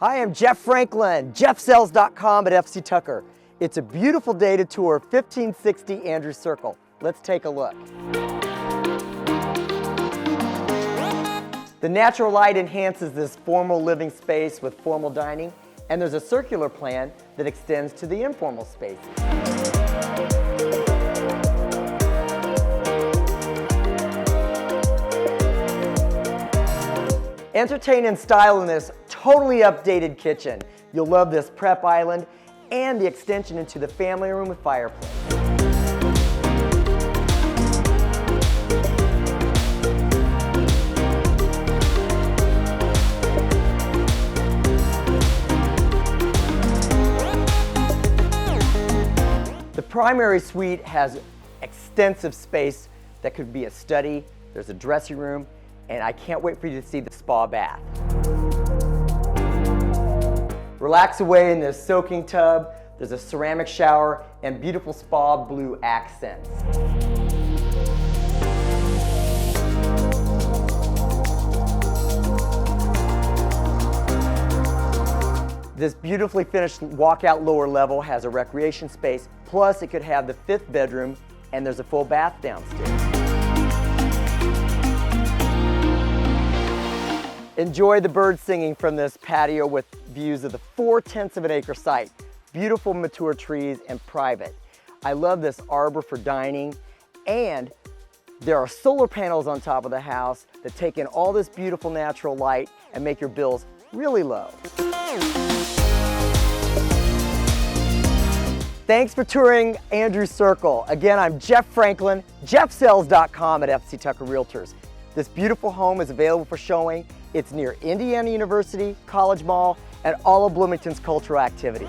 I am Jeff Franklin, jeffsells.com at FC Tucker. It's a beautiful day to tour 1560 Andrews Circle. Let's take a look. The natural light enhances this formal living space with formal dining, and there's a circular plan that extends to the informal spaces. Entertain in style in this totally updated kitchen. You'll love this prep island and the extension into the family room with fireplace. The primary suite has extensive space that could be a study. There's a dressing room, and I can't wait for you to see the spa bath. Relax away in this soaking tub. There's a ceramic shower and beautiful spa blue accents. This beautifully finished walkout lower level has a recreation space, plus it could have the 5th bedroom, and there's a full bath downstairs. Enjoy the birds singing from this patio with views of the 4/10 of an acre site. Beautiful mature trees and private. I love this arbor for dining, and there are solar panels on top of the house that take in all this beautiful natural light and make your bills really low. Thanks for touring Andrews Circle. Again, I'm Jeff Franklin, jeffsells.com at FC Tucker Realtors. This beautiful home is available for showing. It's near Indiana University, College Mall, and all of Bloomington's cultural activities.